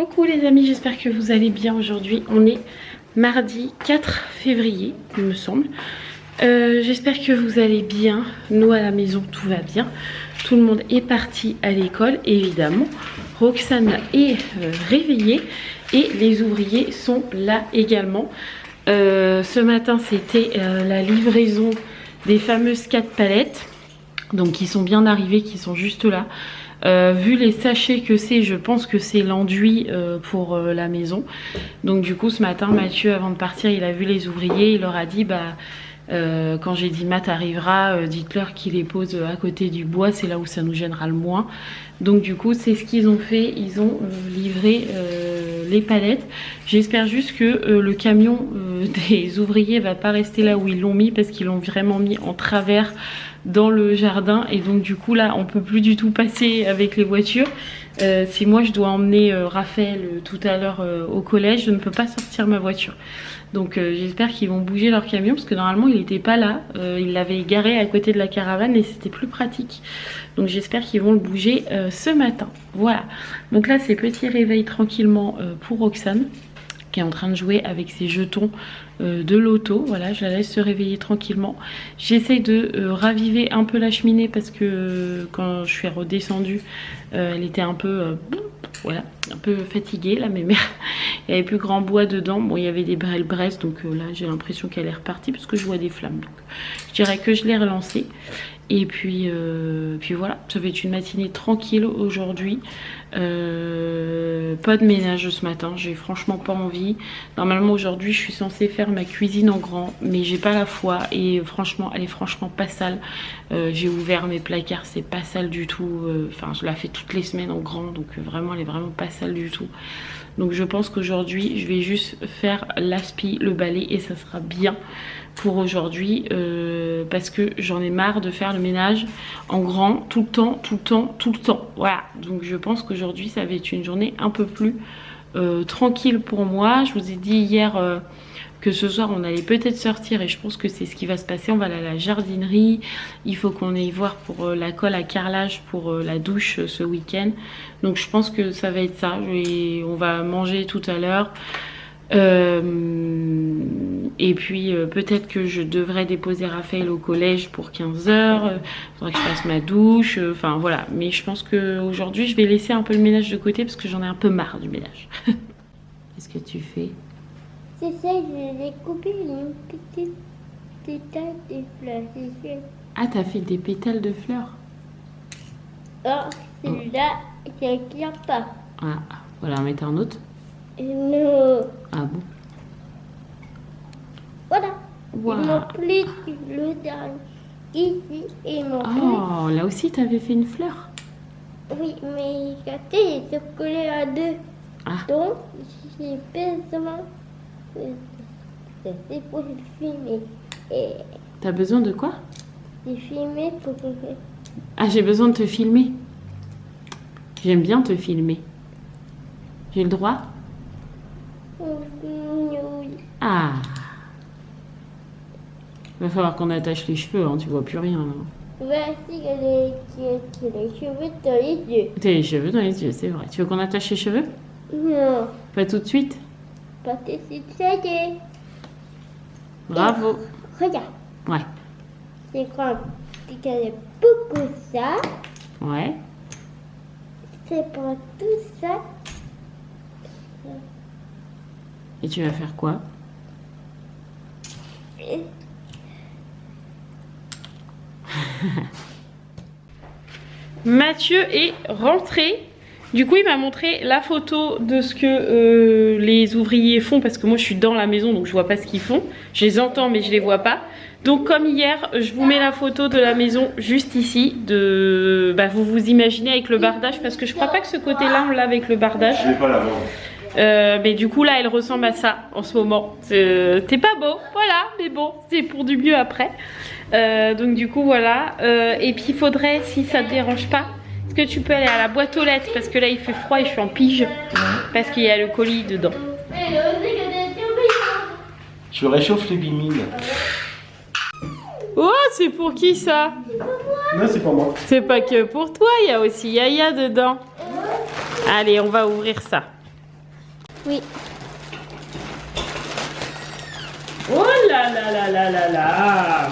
Coucou les amis, j'espère que vous allez bien aujourd'hui. On est mardi 4 février, il me semble. J'espère que vous allez bien. Nous à la maison, tout va bien. Tout le monde est parti à l'école, évidemment. Roxane est réveillée et les ouvriers sont là également. Ce matin, c'était la livraison des fameuses 4 palettes. Donc qui sont bien arrivées, qui sont juste là. Vu les sachets que c'est, je pense que c'est l'enduit pour la maison. Donc du coup ce matin Mathieu, avant de partir, il a vu les ouvriers, il leur a dit quand j'ai dit Matt arrivera, dites-leur qu'il les pose à côté du bois, c'est là où ça nous gênera le moins. Donc du coup c'est ce qu'ils ont fait, ils ont livré les palettes. J'espère juste que le camion des ouvriers va pas rester là où ils l'ont mis, parce qu'ils l'ont vraiment mis en travers dans le jardin, et donc du coup là on peut plus du tout passer avec les voitures. Si moi je dois emmener Raphaël tout à l'heure au collège, je ne peux pas sortir ma voiture. Donc j'espère qu'ils vont bouger leur camion, parce que normalement il n'était pas là, il l'avait garé à côté de la caravane et c'était plus pratique. Donc j'espère qu'ils vont le bouger ce matin. Voilà, donc là c'est petit réveil tranquillement pour Roxane, qui est en train de jouer avec ses jetons de loto. Voilà, je la laisse se réveiller tranquillement. J'essaie de raviver un peu la cheminée, parce que quand je suis redescendue, elle était un peu voilà, un peu fatiguée là, mais merde, il n'y avait plus grand bois dedans. Bon, il y avait des braises, donc là j'ai l'impression qu'elle est repartie, parce que je vois des flammes. Donc je dirais que je l'ai relancée. Et puis voilà, ça va être une matinée tranquille aujourd'hui. Pas de ménage ce matin, j'ai franchement pas envie. Normalement aujourd'hui je suis censée faire ma cuisine en grand, mais j'ai pas la foi, et franchement elle est franchement pas sale. J'ai ouvert mes placards, c'est pas sale du tout. Enfin je la fais toutes les semaines en grand, donc vraiment elle est vraiment pas sale du tout. Donc je pense qu'aujourd'hui je vais juste faire l'aspi, le balai, et ça sera bien pour aujourd'hui, parce que j'en ai marre de faire le ménage en grand tout le temps. Voilà, donc je pense qu'aujourd'hui ça va être une journée un peu plus tranquille pour moi. Je vous ai dit hier que ce soir on allait peut-être sortir, et je pense que c'est ce qui va se passer. On va aller à la jardinerie, il faut qu'on aille voir pour la colle à carrelage pour la douche ce week-end. Donc je pense que ça va être ça, on va manger tout à l'heure. Et puis peut-être que je devrais déposer Raphaël au collège pour 15 h. Faudrait que je fasse ma douche, enfin voilà. Mais je pense qu'aujourd'hui je vais laisser un peu le ménage de côté, parce que j'en ai un peu marre du ménage. Qu'est-ce que tu fais? C'est ça, je l'ai coupé une petite pétale de fleurs. Ah, t'as fait des pétales de fleurs? Oh, celui-là, je ne tient pas. Ah, voilà, en mettre un autre. Non. Ah bon? Voilà. Wow. Ils m'ont pris le dernier ici, et ils m'ont Oh, là aussi t'avais fait une fleur? Oui, mais regardez, ils sont collés à deux. Ah. Donc, j'ai besoin c'est pour filmer. T'as besoin de quoi? De filmer pour que... Ah, j'ai besoin de te filmer. J'aime bien te filmer. J'ai le droit? Oui. Ah. Va falloir qu'on attache les cheveux, hein, tu vois plus rien. Hein. Voici les cheveux dans les yeux. T'as les cheveux dans les yeux, c'est vrai. Tu veux qu'on attache les cheveux? Non. Pas tout de suite? Pas de suite, ça y est. Bravo. Regarde. Ouais. C'est quand tu connais beaucoup ça. Ouais. C'est pour tout ça. Et tu vas faire quoi? Mathieu est rentré. Du coup il m'a montré la photo de ce que les ouvriers font, parce que moi je suis dans la maison, donc je vois pas ce qu'ils font. Je les entends mais je les vois pas. Donc comme hier, je vous mets la photo de la maison juste ici. Vous vous imaginez avec le bardage, parce que je crois pas que ce côté là on l'a avec le bardage. Je vais pas l'avoir. Mais du coup là elle ressemble à ça en ce moment. T'es pas beau, voilà, mais bon, c'est pour du mieux après. Donc du coup voilà. Et puis il faudrait, si ça te dérange pas, est-ce que tu peux aller à la boîte aux lettres, parce que là il fait froid et je suis en pige, parce qu'il y a le colis dedans. Je réchauffe les bimines. Oh, c'est pour qui ça? Non, c'est pour moi. C'est pas que pour toi, il y a aussi Yaya dedans. Allez, on va ouvrir ça. Oui. Oh là là là là là là.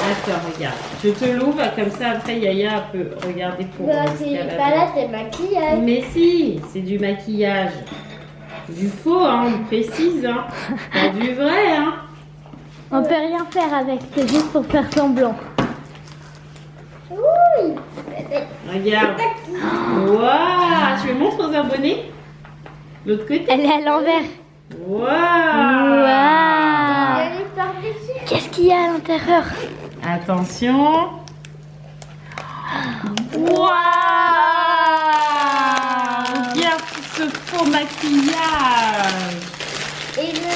Attends, regarde. Je te l'ouvre comme ça, après Yaya peut regarder pour Bah, ce qu'elle a pas là, dedans. c'est maquillage. Mais si, c'est du maquillage. Du faux, hein, on précise. Hein. Pas du vrai, hein. On peut rien faire avec, c'est juste pour faire semblant. Oui. Regarde. Waouh. Tu me montres aux abonnés? L'autre côté. Elle est à l'envers. Waouh. Qu'est-ce qu'il y a à l'intérieur? Attention. Waouh. Regarde ce faux maquillage. Et le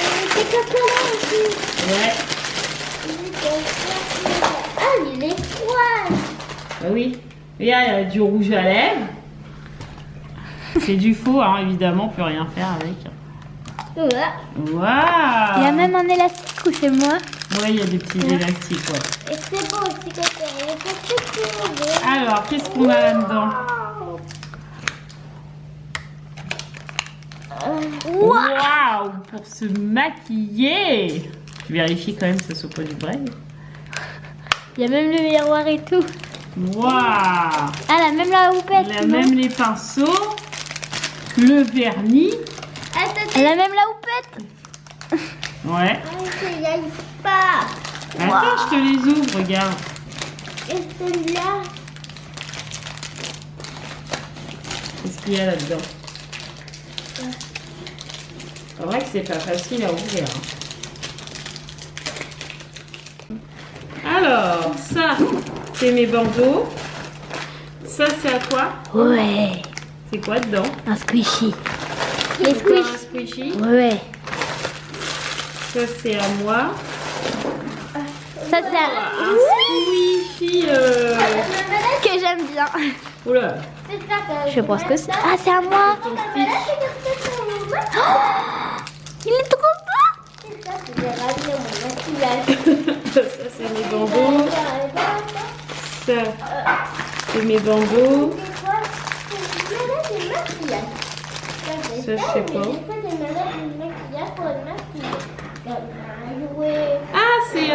chocolat aussi. Ouais. Ah, il est froid. Bah oui. Regarde, il y a du rouge à lèvres. C'est du faux, hein, évidemment, on peut rien faire avec. Ouais. Waouh. Il y a même un élastique ou c'est moi? Ouais, il y a des petits élastiques, ouais. Et c'est beau aussi quand on Alors, qu'est-ce qu'on a là-dedans? Waouh. Pour se maquiller. Je vérifie quand même que ce soit pas du vrai. Il y a même le miroir et tout. Waouh. Ah, là, même la houppette. Elle a même les pinceaux, le vernis. Elle a même la houppette. Ouais. Il n'y a pas. Attends, je te les ouvre, regarde. Et celle-là. Qu'est-ce qu'il y a là-dedans? C'est vrai que c'est pas facile à ouvrir. Hein. Alors, ça, c'est mes bandeaux. Ça, c'est à quoi? Ouais. C'est quoi dedans? Un squishy. C'est quoi, un squishy? Ouais. Ça, c'est à moi. Ça, c'est Un squishy. que j'aime bien. Oula. Je pense que c'est. Ah, c'est à moi. Ton Stitch. Oh, il est trop beau. Ça, c'est mes bandeaux. Ça, c'est mes bandeaux. Ça, je sais pas. Ah, c'est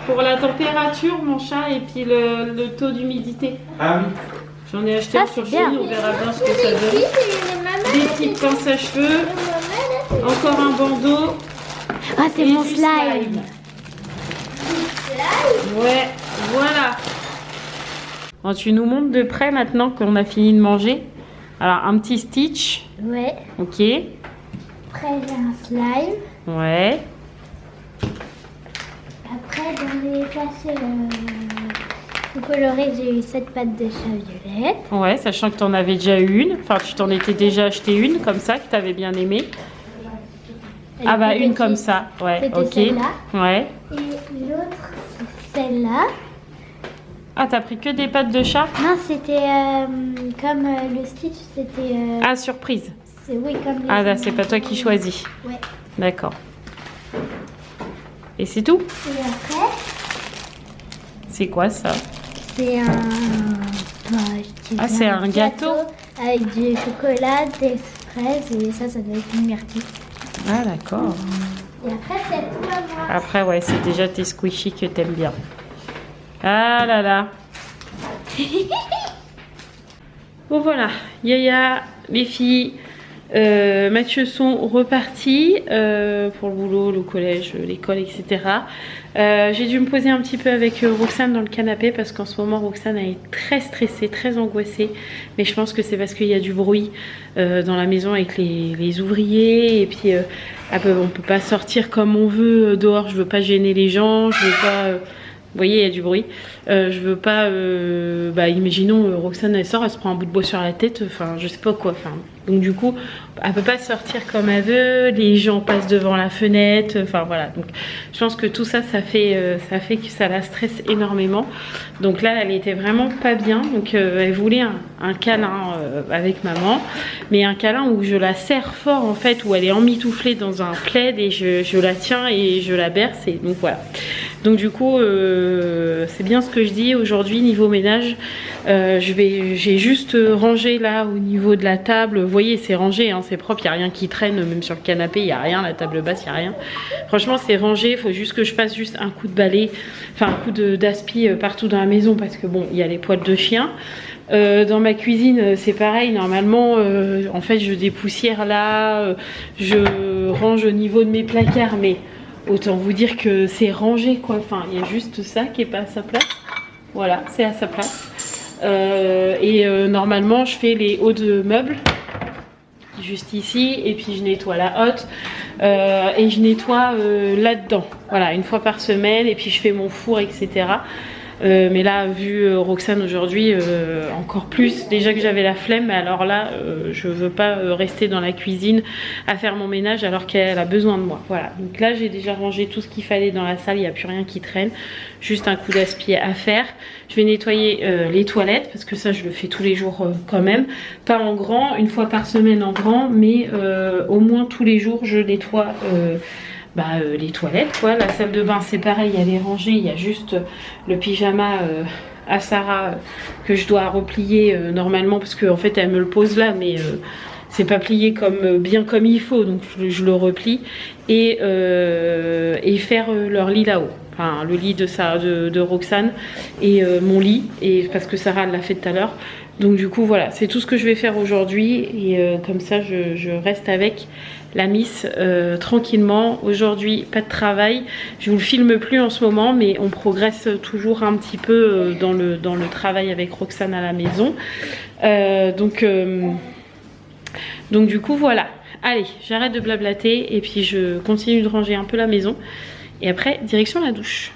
pour la température, mon chat, et puis le taux d'humidité. Ah oui. J'en ai acheté un sur bien. Chine, on verra bien ce que ça donne. Des petites pinces à cheveux. Encore un bandeau. Ah, c'est et mon du slime. Ouais, voilà. Bon, tu nous montres de près maintenant qu'on a fini de manger. Alors, un petit Stitch. Ouais. Ok. Après, j'ai un slime. Ouais. Après, dans les sachets colorés, j'ai eu 7 pattes de chat violette. Ouais, sachant que tu en avais déjà eu une. Enfin, tu t'en étais déjà acheté une comme ça, que tu avais bien aimée. Elle Ah bah, était une petite. comme ça. Ouais, C'était ok. celle-là. Ouais. Et l'autre, c'est celle-là. Ah, t'as pris que des pattes de chat? Non, c'était comme le Stitch, c'était... Ah, surprise. oui, comme les... Ah, là, c'est pas toi qui choisis. Ouais. D'accord. Et c'est tout? Et après, C'est quoi ça? c'est un... je dirais C'est un gâteau. avec du chocolat, des fraises, et ça doit être une myrtille. Ah, d'accord. Et après, c'est tout à moi. Après, ouais, c'est déjà tes squishies que t'aimes bien. Ah là là. Bon, voilà. Yaya, les filles, Mathieu sont repartis pour le boulot, le collège, l'école, etc. J'ai dû me poser un petit peu avec Roxane dans le canapé parce qu'en ce moment Roxane est très stressée, très angoissée, mais je pense que c'est parce qu'il y a du bruit dans la maison avec les ouvriers, et puis on peut pas sortir comme on veut dehors. Je veux pas gêner les gens, je veux pas vous voyez, il y a du bruit. Je veux pas... imaginons, Roxane, elle sort, elle se prend un bout de bois sur la tête. Enfin, je sais pas quoi. Enfin, donc du coup, elle peut pas sortir comme elle veut. Les gens passent devant la fenêtre. Enfin, voilà. Donc, je pense que tout ça, ça fait que ça la stresse énormément. Donc là, elle était vraiment pas bien. Donc, elle voulait un câlin avec maman. Mais un câlin où je la serre fort, en fait, où elle est emmitouflée dans un plaid et je la tiens et je la berce. Et donc, voilà. Donc du coup c'est bien ce que je dis aujourd'hui niveau ménage. J'ai juste rangé là au niveau de la table. Vous voyez, c'est rangé, hein, c'est propre, il n'y a rien qui traîne, même sur le canapé il n'y a rien, la table basse il n'y a rien. Franchement c'est rangé, il faut juste que je fasse juste un coup de balai, enfin un coup d'aspi partout dans la maison, parce que bon, il y a les poils de chien. Dans ma cuisine c'est pareil, normalement en fait je dépoussière là, je range au niveau de mes placards, mais autant vous dire que c'est rangé quoi, enfin il y a juste ça qui est pas à sa place. Voilà, c'est à sa place. Normalement je fais les hauts de meubles juste ici, et puis je nettoie la hotte et je nettoie là-dedans, voilà, une fois par semaine, et puis je fais mon four, etc. Mais là, vu Roxane aujourd'hui, encore plus, déjà que j'avais la flemme, mais alors là, je veux pas rester dans la cuisine à faire mon ménage alors qu'elle a besoin de moi. Voilà, donc là j'ai déjà rangé tout ce qu'il fallait dans la salle, il n'y a plus rien qui traîne, juste un coup d'aspi à faire. Je vais nettoyer les toilettes, parce que ça je le fais tous les jours quand même, pas en grand, une fois par semaine en grand, mais au moins tous les jours je nettoie les toilettes quoi. La salle de bain c'est pareil, elle est rangée, il y a juste le pyjama à Sarah que je dois replier normalement, parce qu'en fait elle me le pose là, mais c'est pas plié bien comme il faut, donc je le replie, et faire leur lit là-haut, enfin le lit de Roxane et mon lit, et parce que Sarah l'a fait tout à l'heure. Donc du coup voilà, c'est tout ce que je vais faire aujourd'hui, et comme ça je reste avec la Miss tranquillement. Aujourd'hui pas de travail, je vous le filme plus en ce moment, mais on progresse toujours un petit peu dans le travail avec Roxane à la maison. Donc du coup voilà, allez, j'arrête de blablater et puis je continue de ranger un peu la maison, et après direction la douche.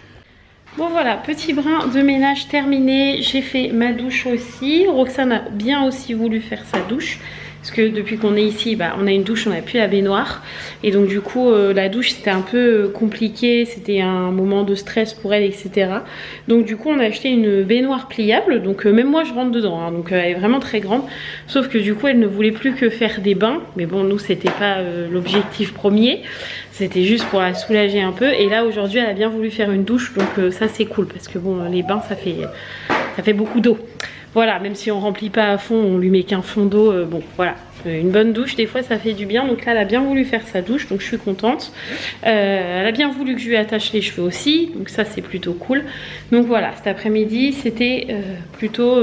Bon voilà, petit brin de ménage terminé, j'ai fait ma douche aussi. Roxane a bien aussi voulu faire sa douche, parce que depuis qu'on est ici, on a une douche, on n'a plus la baignoire. Et donc du coup, la douche c'était un peu compliqué, c'était un moment de stress pour elle, etc. Donc du coup, on a acheté une baignoire pliable, donc même moi je rentre dedans, hein, donc elle est vraiment très grande. Sauf que du coup, elle ne voulait plus que faire des bains, mais bon, nous c'était pas l'objectif premier. C'était juste pour la soulager un peu, et là aujourd'hui elle a bien voulu faire une douche, donc ça c'est cool, parce que bon, les bains ça fait beaucoup d'eau. Voilà, même si on remplit pas à fond, on lui met qu'un fond d'eau, bon voilà, une bonne douche des fois ça fait du bien. Donc là elle a bien voulu faire sa douche, donc je suis contente. Elle a bien voulu que je lui attache les cheveux aussi, donc ça c'est plutôt cool. Donc voilà, cet après-midi c'était plutôt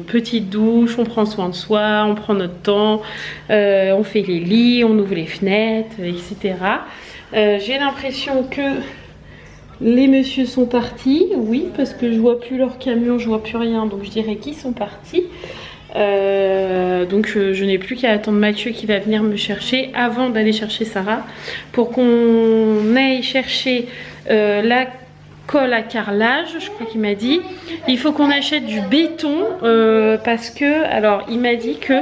petite douche, on prend soin de soi, on prend notre temps, on fait les lits, on ouvre les fenêtres, etc. J'ai l'impression que les messieurs sont partis, oui, parce que je vois plus leur camion, je vois plus rien, donc je dirais qu'ils sont partis. Donc je n'ai plus qu'à attendre Mathieu qui va venir me chercher avant d'aller chercher Sarah, pour qu'on aille chercher la colle à carrelage, je crois qu'il m'a dit. Il faut qu'on achète du béton, parce que, alors il m'a dit que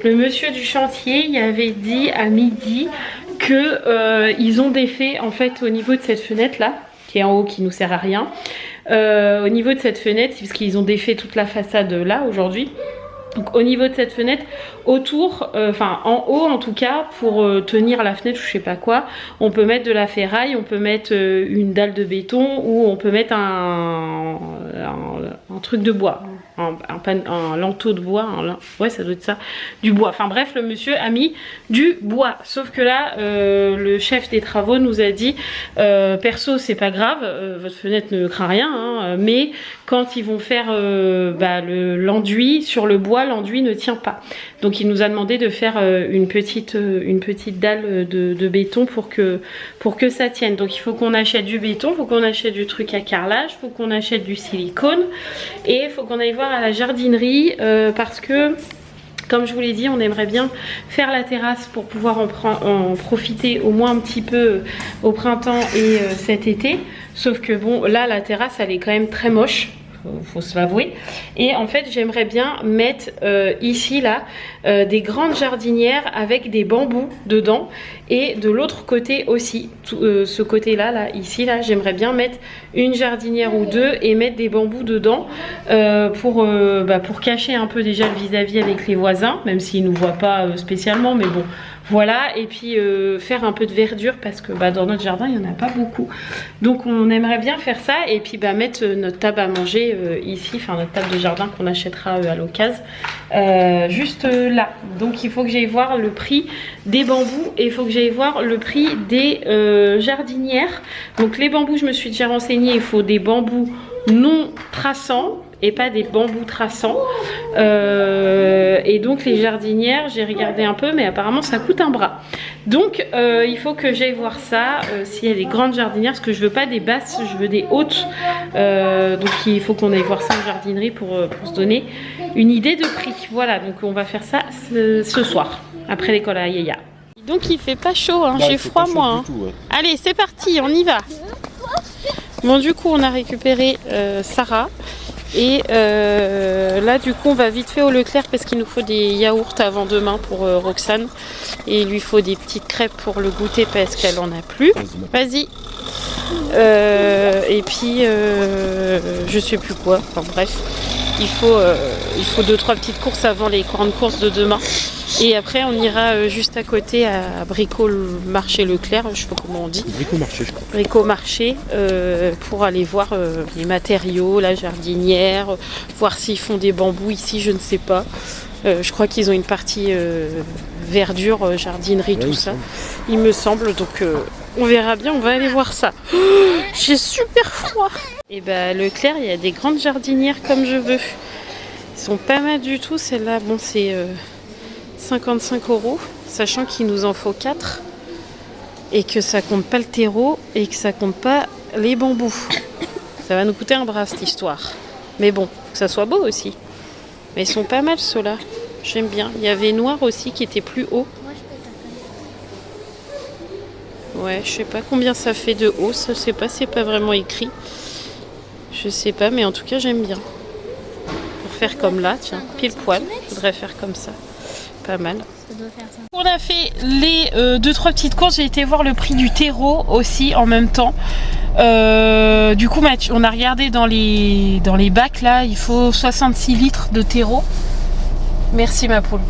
le monsieur du chantier il avait dit à midi que ils ont défait en fait au niveau de cette fenêtre là, qui est en haut, qui nous sert à rien, au niveau de cette fenêtre, parce qu'ils ont défait toute la façade là aujourd'hui. Donc au niveau de cette fenêtre, autour, enfin en haut en tout cas, pour tenir la fenêtre, je sais pas quoi, on peut mettre de la ferraille, on peut mettre une dalle de béton, ou on peut mettre un truc de bois, un lanteau de bois, ouais ça doit être ça, du bois. Enfin bref, le monsieur a mis du bois, sauf que là le chef des travaux nous a dit perso c'est pas grave, votre fenêtre ne craint rien, hein, mais quand ils vont faire l'enduit sur le bois, l'enduit ne tient pas. Donc il nous a demandé de faire une petite dalle de béton pour que ça tienne. Donc il faut qu'on achète du béton, il faut qu'on achète du truc à carrelage, il faut qu'on achète du silicone, et il faut qu'on aille voir à la jardinerie parce que, comme je vous l'ai dit, on aimerait bien faire la terrasse pour pouvoir en profiter au moins un petit peu au printemps et cet été. Sauf que bon, là la terrasse elle est quand même très moche, faut se l'avouer. Et en fait j'aimerais bien mettre ici là des grandes jardinières avec des bambous dedans, et de l'autre côté aussi, ce côté là, ici là, j'aimerais bien mettre une jardinière ou deux et mettre des bambous dedans pour cacher un peu déjà le vis-à-vis avec les voisins, même s'ils nous voient pas spécialement, mais bon, Voilà, et puis faire un peu de verdure parce que dans notre jardin il n'y en a pas beaucoup. Donc on aimerait bien faire ça et puis mettre notre table à manger ici, enfin notre table de jardin qu'on achètera à l'occasion, juste là. Donc il faut que j'aille voir le prix des bambous et il faut que j'aille voir le prix des jardinières. Donc les bambous, je me suis déjà renseignée, il faut des bambous non traçants et pas des bambous traçants, et donc les jardinières, j'ai regardé un peu mais apparemment ça coûte un bras, donc il faut que j'aille voir ça, s'il y a des grandes jardinières, parce que je veux pas des basses, je veux des hautes, donc il faut qu'on aille voir ça en jardinerie pour se donner une idée de prix. Voilà, donc on va faire ça ce soir après l'école à Yaya. Donc il fait pas chaud, hein, j'ai froid moi, hein. Tout, ouais. Allez c'est parti, on y va. Bon du coup on a récupéré Sarah. Et là du coup on va vite fait au Leclerc parce qu'il nous faut des yaourts avant demain pour Roxane. Et il lui faut des petites crêpes pour le goûter parce qu'elle en a plus. Vas-y. Et puis je sais plus quoi, enfin bref. Il faut 2-3 petites courses avant les grandes courses de demain. Et après on ira juste à côté à Brico-Marché Leclerc, je sais pas comment on dit. Brico-Marché, je crois. Brico-Marché, pour aller voir les matériaux, la jardinière, voir s'ils font des bambous ici, je ne sais pas. Je crois qu'ils ont une partie verdure, jardinerie, tout ça. Il me semble, donc on verra bien, on va aller voir ça. Oh, j'ai super froid. Et Leclerc, il y a des grandes jardinières comme je veux. Ils sont pas mal du tout, celle-là, bon c'est 55 €, sachant qu'il nous en faut 4 et que ça compte pas le terreau et que ça compte pas les bambous. Ça va nous coûter un bras cette histoire. Mais bon, que ça soit beau aussi. Mais ils sont pas mal ceux-là. J'aime bien. Il y avait noir aussi qui était plus haut. Ouais, je sais pas combien ça fait de haut. Ça, je sais pas, c'est pas vraiment écrit. Je sais pas, mais en tout cas, j'aime bien. Pour faire comme là, tiens, pile poil. Je voudrais faire comme ça. Pas mal. On a fait les 2-3 petites courses. J'ai été voir le prix du terreau aussi en même temps. Du coup, on a regardé dans les bacs là. Il faut 66 litres de terreau. Merci ma poule.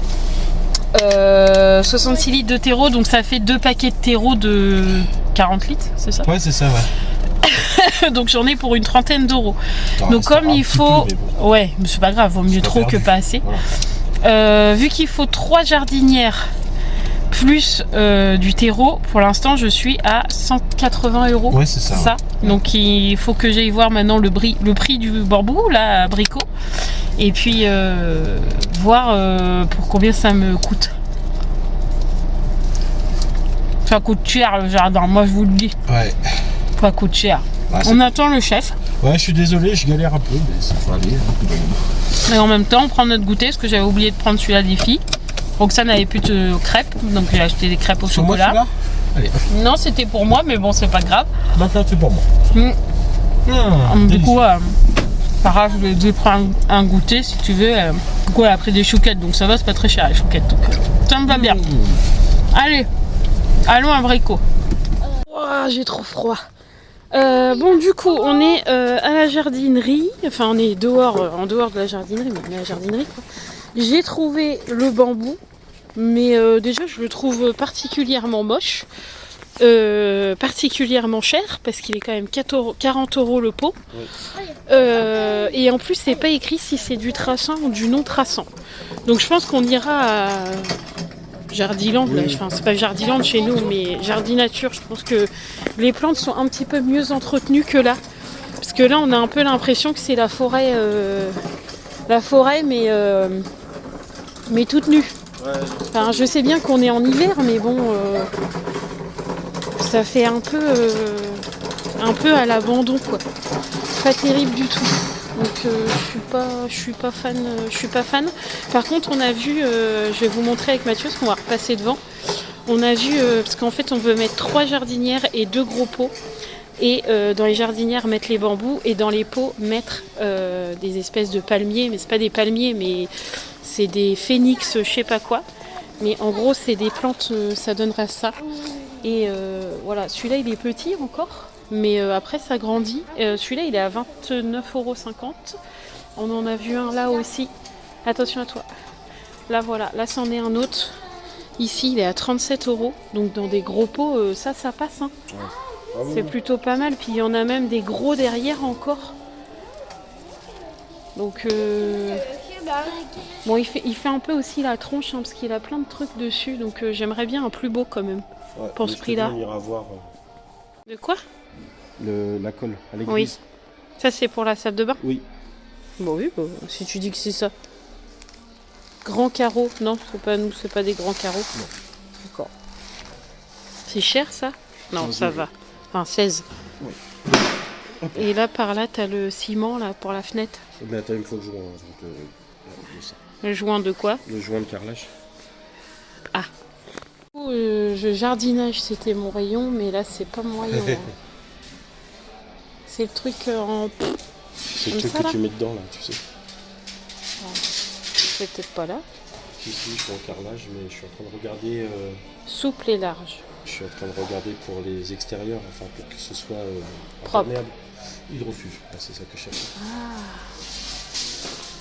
66 litres de terreau, donc ça fait 2 paquets de terreau de 40 litres, c'est ça? Ouais, c'est ça, ouais. Donc j'en ai pour une trentaine d'euros. Donc comme il faut... Peu, bon. Ouais, mais c'est pas grave, vaut mieux trop que pas assez. Voilà. Vu qu'il faut 3 jardinières plus du terreau, pour l'instant je suis à 180 €. Ouais, c'est ça. Ouais. Donc il faut que j'aille voir maintenant le prix du bambou, là, à Brico. Et puis voir pour combien ça me coûte. Ça coûte cher le jardin, moi je vous le dis. Ouais. Ça coûte cher. Bah, on attend le chef. Ouais, je suis désolé, je galère un peu, mais ça faut aller. Et en même temps, on prend notre goûter, parce que j'avais oublié de prendre celui-là des filles. Roxane n'avait plus de crêpes, donc j'ai acheté des crêpes au chocolat. Moi, allez. Non, c'était pour moi, mais bon, c'est pas grave. Maintenant, c'est pour moi. Du coup, Sarah, je vais prendre un goûter si tu veux. Du coup, elle a pris des chouquettes, donc ça va, c'est pas très cher les chouquettes. Donc, ça me va bien. Allez, allons à Brico. Oh, j'ai trop froid. Bon, du coup, on est à la jardinerie. Enfin, on est dehors, en dehors de la jardinerie, mais on est à la jardinerie, quoi. J'ai trouvé le bambou, mais déjà, je le trouve particulièrement moche. Particulièrement cher parce qu'il est quand même 40 € le pot. Oui. Et en plus c'est pas écrit si c'est du traçant ou du non traçant. Donc je pense qu'on ira à Jardiland, oui. Enfin c'est pas Jardiland chez nous mais Jardinature. Je pense que les plantes sont un petit peu mieux entretenues que là, parce que là on a un peu l'impression que c'est la forêt mais toute nue. Ouais. Enfin je sais bien qu'on est en hiver mais bon ça fait un peu à l'abandon quoi. Pas terrible du tout. Donc je suis pas fan. Par contre on a vu, je vais vous montrer avec Mathieu parce qu'on va repasser devant. On a vu parce qu'en fait on veut mettre 3 jardinières et 2 gros pots. Et dans les jardinières mettre les bambous et dans les pots mettre des espèces de palmiers, mais c'est pas des palmiers mais c'est des phénix, je sais pas quoi. Mais en gros c'est des plantes, ça donnera ça. Et voilà, celui-là il est petit encore, mais après ça grandit. Celui-là il est à 29,50 €. On en a vu un là aussi. Attention à toi. Là voilà, là c'en est un autre. Ici, il est à 37 €. Donc dans des gros pots, ça passe. Hein. Ouais. Ah oui, C'est oui. plutôt pas mal. Puis il y en a même des gros derrière encore. Donc bon, il fait un peu aussi la tronche parce qu'il a plein de trucs dessus. Donc j'aimerais bien un plus beau quand même. Ouais, Pour mais ce je te prix-là. dis, on ira voir De quoi? la colle à l'église. Oui. Ça c'est pour la salle de bain? Oui. Bon oui, si tu dis que c'est ça. Grand carreau? Non, c'est pas nous, c'est pas des grands carreaux. Non. D'accord. C'est cher ça? Non, 15 ça €. va. Enfin 16. Oui. Et là par là t'as le ciment là pour la fenêtre. Mais attends, il me faut le joint. Donc, ça. Le joint de quoi? Le joint de carrelage. Je jardinage c'était mon rayon, mais là c'est pas mon rayon. Hein. C'est le truc en... C'est Comme le truc ça, que là tu mets dedans, là, tu sais. C'est peut-être pas là. Si, je suis en carrelage, mais je suis en train de regarder. Souple et large. Je suis en train de regarder pour les extérieurs, enfin pour que ce soit Propre. imperméable. Hydrofuge, ah, c'est ça que je cherche.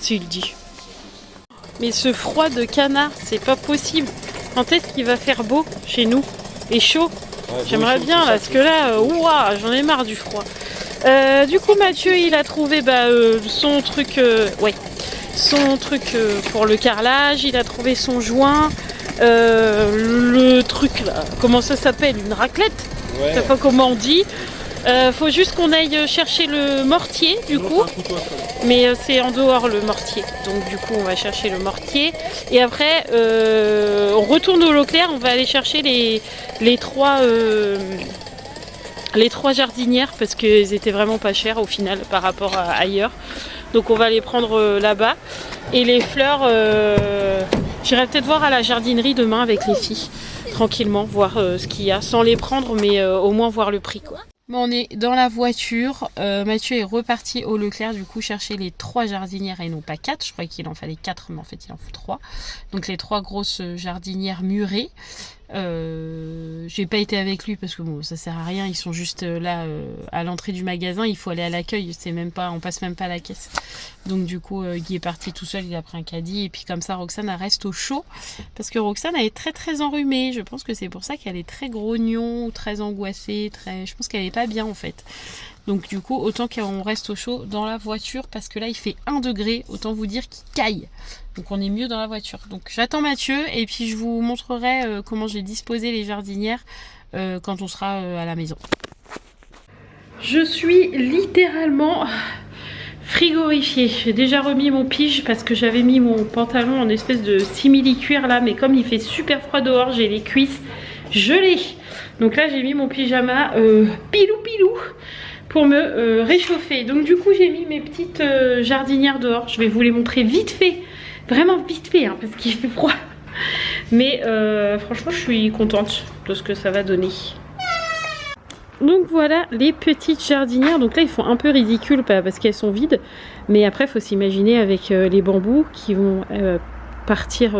Tu le dis. Mais ce froid de canard, c'est pas possible. Quand est-ce qu'il va faire beau chez nous et chaud? J'aimerais bien là, parce que là, ouah, j'en ai marre du froid. Du coup, Mathieu, il a trouvé son truc, son truc pour le carrelage. Il a trouvé son joint, le truc là. Comment ça s'appelle? Une raclette? Je sais pas comment on dit. Faut juste qu'on aille chercher le mortier du coup. Mais c'est en dehors le mortier. Donc du coup on va chercher le mortier. Et après on retourne au Leclerc. On va aller chercher les trois jardinières parce qu'elles étaient vraiment pas chères au final par rapport à ailleurs. Donc on va les prendre là-bas. Et les fleurs, j'irai peut-être voir à la jardinerie demain avec les filles. Tranquillement, voir ce qu'il y a. Sans les prendre mais au moins voir le prix quoi. Bon, on est dans la voiture. Mathieu est reparti au Leclerc du coup chercher les 3 jardinières et non pas 4. Je croyais qu'il en fallait 4 mais en fait il en faut 3. Donc les 3 grosses jardinières murées. J'ai pas été avec lui parce que bon ça sert à rien, ils sont juste là à l'entrée du magasin, il faut aller à l'accueil, c'est même pas, on passe même pas à la caisse. Donc du coup Guy est parti tout seul, il a pris un caddie et puis comme ça Roxane elle reste au chaud parce que Roxane elle est très enrhumée, je pense que c'est pour ça qu'elle est très grognon, très angoissée, je pense qu'elle est pas bien en fait. Donc du coup autant qu'on reste au chaud dans la voiture parce que là il fait 1 degré, autant vous dire qu'il caille. Donc on est mieux dans la voiture. Donc j'attends Mathieu et puis je vous montrerai comment j'ai disposé les jardinières quand on sera à la maison. Je suis littéralement frigorifiée. J'ai déjà remis mon pige parce que j'avais mis mon pantalon en espèce de simili-cuir là. Mais comme il fait super froid dehors, j'ai les cuisses gelées. Donc là j'ai mis mon pyjama pilou pour me réchauffer. Donc du coup j'ai mis mes petites jardinières dehors. Je vais vous les montrer vite fait. Vraiment vite fait hein, parce qu'il fait froid. Mais franchement je suis contente de ce que ça va donner. Donc voilà les petites jardinières. Donc là ils font un peu ridicule parce qu'elles sont vides. Mais après il faut s'imaginer avec les bambous qui vont partir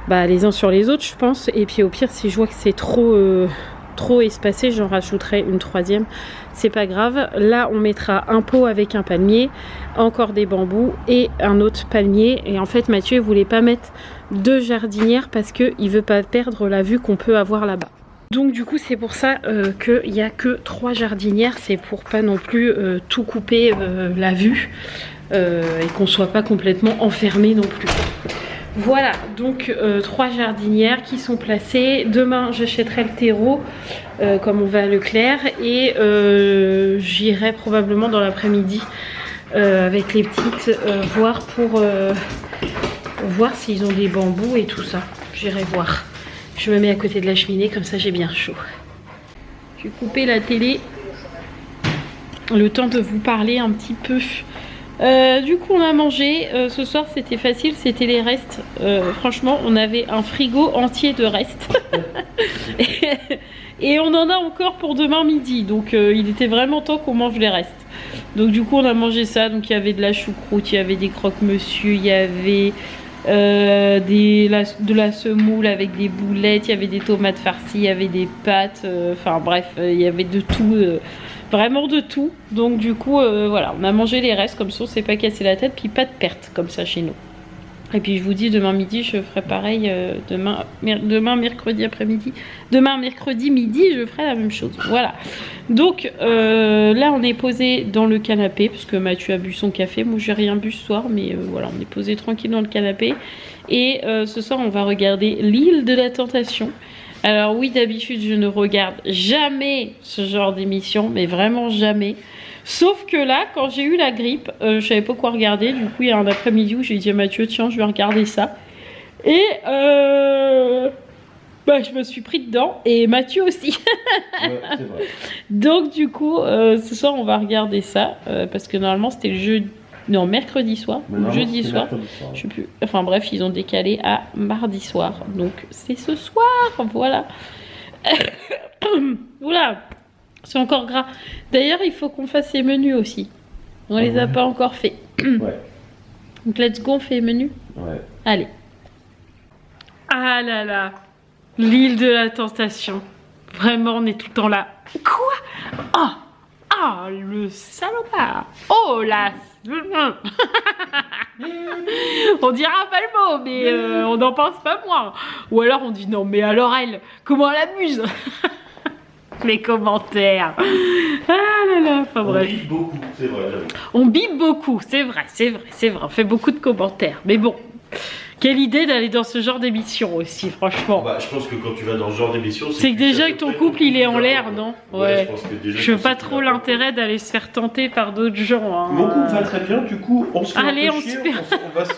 les uns sur les autres je pense. Et puis au pire si je vois que c'est trop espacé, j'en rajouterai une 3e, c'est pas grave. Là on mettra un pot avec un palmier, encore des bambous et un autre palmier. Et en fait Mathieu il voulait pas mettre 2 jardinières parce qu'il veut pas perdre la vue qu'on peut avoir là-bas. Donc du coup c'est pour ça qu'il n'y a que 3 jardinières, c'est pour pas non plus tout couper la vue et qu'on soit pas complètement enfermé non plus. Voilà, donc 3 jardinières qui sont placées. Demain j'achèterai le terreau comme on va à Leclerc et j'irai probablement dans l'après-midi avec les petites voir pour voir s'ils ont des bambous et tout ça. J'irai voir. Je me mets à côté de la cheminée comme ça j'ai bien chaud. Je vais couper la télé le temps de vous parler un petit peu. Du coup on a mangé, ce soir c'était facile, c'était les restes. Franchement on avait un frigo entier de restes. et on en a encore pour demain midi. Donc il était vraiment temps qu'on mange les restes. Donc du coup on a mangé ça. Donc il y avait de la choucroute, il y avait des croque-monsieur, il y avait de la semoule avec des boulettes, il y avait des tomates farcies, il y avait des pâtes, enfin bref il y avait de tout. Vraiment de tout. Donc du coup voilà, on a mangé les restes comme ça on s'est pas cassé la tête, puis pas de perte comme ça chez nous. Et puis je vous dis, demain midi, je ferai pareil. Demain mercredi après-midi. Demain mercredi midi, je ferai la même chose. Voilà. Donc là, on est posé dans le canapé parce que Mathieu a bu son café. Moi, j'ai rien bu ce soir, mais voilà, on est posé tranquille dans le canapé. Et ce soir, on va regarder l'île de la tentation. Alors oui, d'habitude, je ne regarde jamais ce genre d'émission, mais vraiment jamais. Sauf que là, quand j'ai eu la grippe, je savais pas quoi regarder. Du coup, il y a un après-midi où j'ai dit à Mathieu, tiens, je vais regarder ça. Et je me suis pris dedans. Et Mathieu aussi. Ouais, c'est vrai. Donc du coup, ce soir, on va regarder ça. Parce que normalement, c'était le jeudi. Non, mercredi soir. Ou jeudi soir. Je sais plus. Enfin bref, ils ont décalé à mardi soir. Donc c'est ce soir. Voilà. Oula. C'est encore gras. D'ailleurs, il faut qu'on fasse les menus aussi. On les a pas encore fait. Ouais. Donc, let's go, on fait les menus. Ouais. Allez. Ah là là. L'île de la tentation. Vraiment, on est tout le temps là. Quoi? Ah, le salopard. Oh là. On dira pas le mot, mais on n'en pense pas moins. Ou alors on dit non, mais alors elle, comment elle abuse? Les commentaires. Ah là là, enfin bref. On bip beaucoup, c'est vrai. On bip beaucoup, c'est vrai. On fait beaucoup de commentaires. Mais bon, quelle idée d'aller dans ce genre d'émission aussi, franchement. Bah, je pense que quand tu vas dans ce genre d'émission, c'est que déjà que ton couple il est en l'air, non? Ouais. Je pense que déjà. Je veux pas trop l'intérêt d'aller se faire tenter par d'autres gens. Hein. Mon couple va très bien, du coup, on se fait allez, un peu chier, on va se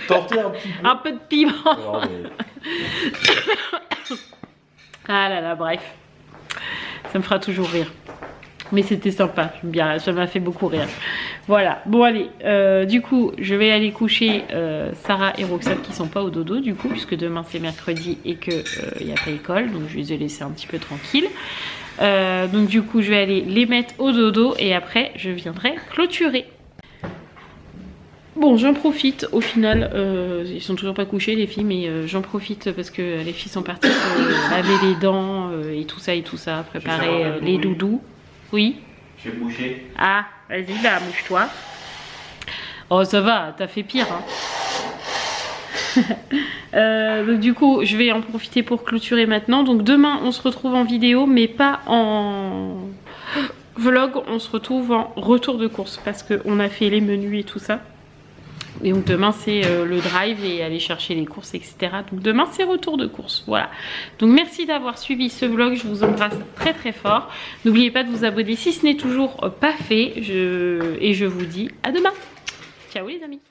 tenter un petit peu. Un peu de piment. Alors, Ah là là, bref. Ça me fera toujours rire. Mais c'était sympa, j'aime bien, ça m'a fait beaucoup rire. Voilà, bon allez, du coup, je vais aller coucher Sarah et Roxane qui sont pas au dodo du coup, puisque demain c'est mercredi et qu'il n'y a pas école, donc je les ai laissés un petit peu tranquilles. Donc du coup, je vais aller les mettre au dodo et après, je viendrai clôturer. Bon, j'en profite, au final, ils sont toujours pas couchés les filles, mais j'en profite parce que les filles sont parties laver les dents et tout ça, préparer les doudous. Oui. Je vais boucher. Ah, vas-y, là, mouche-toi. Oh, ça va, t'as fait pire, hein. Donc du coup, je vais en profiter pour clôturer maintenant. Donc demain, on se retrouve en vidéo, mais pas en vlog. On se retrouve en retour de course parce qu'on a fait les menus et tout ça. Et donc demain c'est le drive et aller chercher les courses, etc. Donc demain c'est retour de course, voilà. Donc merci d'avoir suivi ce vlog, je vous embrasse très très fort. N'oubliez pas de vous abonner si ce n'est toujours pas fait. Et je vous dis à demain. Ciao les amis.